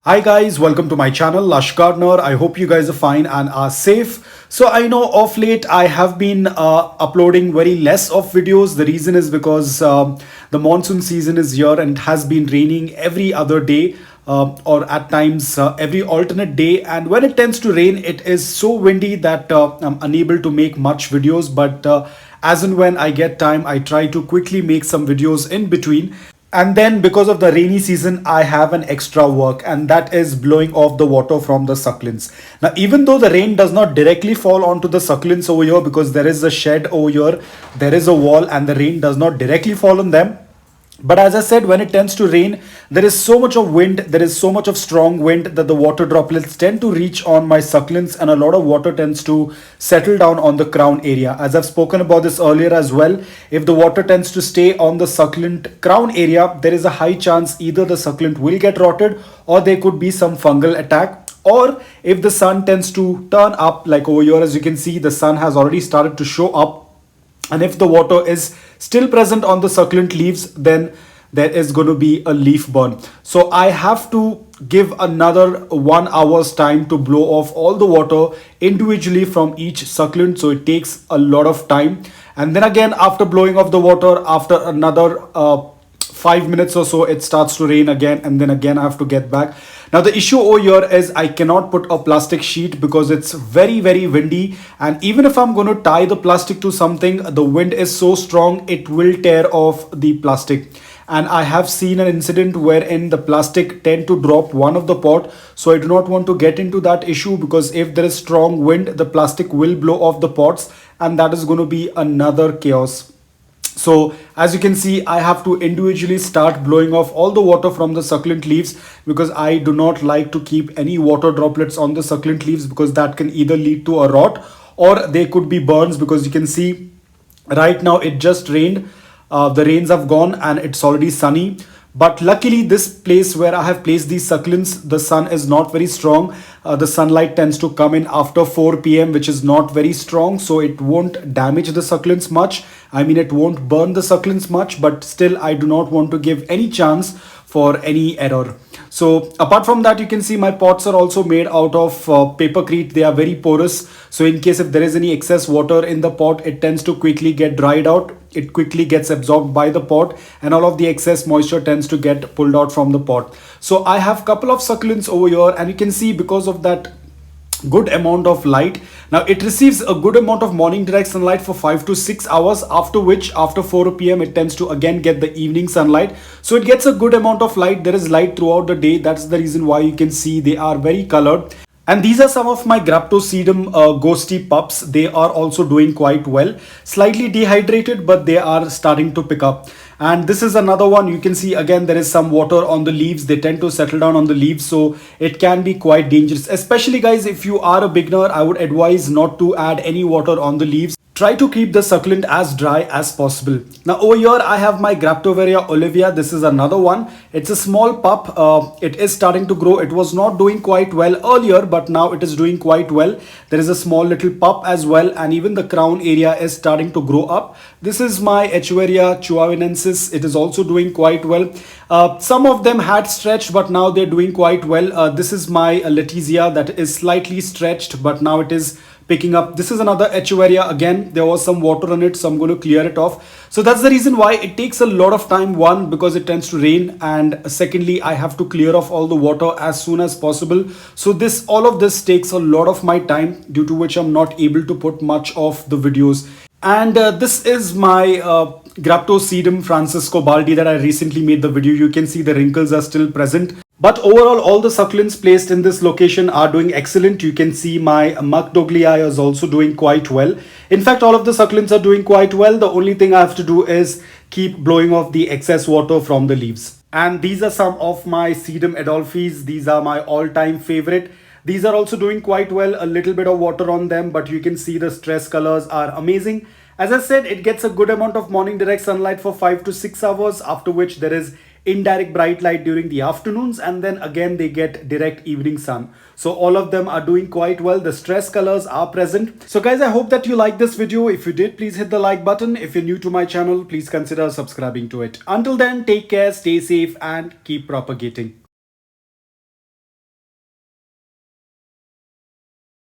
Hi guys, welcome to my channel Lush Gardener. I hope you guys are fine and are safe. So I know of late I have been uploading very less of videos. The reason is because the monsoon season is here and it has been raining every other day. Or at times every alternate day, and when it tends to rain it is so windy that I'm unable to make much videos, but as and when I get time I try to quickly make some videos in between. And then because of the rainy season, I have an extra work, and that is blowing off the water from the succulents. Now, even though the rain does not directly fall onto the succulents over here, because there is a shed over here, there is a wall, and the rain does not directly fall on them. But as I said, when it tends to rain, there is so much of wind, there is so much of strong wind that the water droplets tend to reach on my succulents, and a lot of water tends to settle down on the crown area. As I've spoken about this earlier as well, if the water tends to stay on the succulent crown area, there is a high chance either the succulent will get rotted or there could be some fungal attack. Or if the sun tends to turn up, like over here, as you can see, the sun has already started to show up, and if the water is still present on the succulent leaves, then there is going to be a leaf burn. So I have to give another 1 hour's time to blow off all the water individually from each succulent, so it takes a lot of time. And then again, after blowing off the water, after another 5 minutes or so, it starts to rain again, and then again I have to get back. Now the issue over here is I cannot put a plastic sheet because it's very windy, and even if I'm going to tie the plastic to something, the wind is so strong it will tear off the plastic. And I have seen an incident wherein the plastic tend to drop one of the pot, so I do not want to get into that issue, because if there is strong wind, the plastic will blow off the pots, and that is going to be another chaos. So as you can see, I have to individually start blowing off all the water from the succulent leaves, because I do not like to keep any water droplets on the succulent leaves, because that can either lead to a rot or they could be burns. Because you can see right now it just rained, the rains have gone and it's already sunny. But luckily this place where I have placed these succulents, the sun is not very strong. The sunlight tends to come in after 4 p.m, which is not very strong, so it won't damage the succulents much. I mean, it won't burn the succulents much, but still I do not want to give any chance for any error. So apart from that, you can see my pots are also made out of papercrete. They are very porous, so in case if there is any excess water in the pot, it tends to quickly get dried out. It quickly gets absorbed by the pot, and all of the excess moisture tends to get pulled out from the pot. So I have couple of succulents over here, and you can see because of that good amount of light, now it receives a good amount of morning direct sunlight for 5 to 6 hours, after which after 4 p.m it tends to again get the evening sunlight. So it gets a good amount of light. There is light throughout the day. That's the reason why you can see they are very colored. And these are some of my Graptosedum ghosty pups. They are also doing quite well. Slightly dehydrated, but they are starting to pick up. And this is another one. You can see again there is some water on the leaves. They tend to settle down on the leaves, so it can be quite dangerous. Especially guys, if you are a beginner, I would advise not to add any water on the leaves. Try to keep the succulent as dry as possible. Now over here I have my Graptovaria olivia. This is another one. It's a small pup. It is starting to grow. It was not doing quite well earlier, but now it is doing quite well. There is a small little pup as well, and even the crown area is starting to grow up. This is my Echeveria chuavinensis. It is also doing quite well. Some of them had stretched, but now they're doing quite well. This is my Letizia that is slightly stretched, but now it is picking up. This is another Echeveria. Again, there was some water on it, so I'm going to clear it off. So that's the reason why it takes a lot of time. One, because it tends to rain, and secondly, I have to clear off all the water as soon as possible. So all of this takes a lot of my time, due to which I'm not able to put much of the videos. And this is my Graptosedum Francisco Baldi that I recently made the video. You can see the wrinkles are still present. But overall, all the succulents placed in this location are doing excellent. You can see my Macdoglii is also doing quite well. In fact, all of the succulents are doing quite well. The only thing I have to do is keep blowing off the excess water from the leaves. And these are some of my Sedum Adolphis. These are my all-time favorite. These are also doing quite well. A little bit of water on them, but you can see the stress colors are amazing. As I said, it gets a good amount of morning direct sunlight for 5 to 6 hours, after which there is indirect bright light during the afternoons, and then again they get direct evening sun. So all of them are doing quite well. The stress colors are present. So guys, I hope that you liked this video. If you did, please hit the like button. If you're new to my channel, please consider subscribing to it. Until then, take care, stay safe, and keep propagating.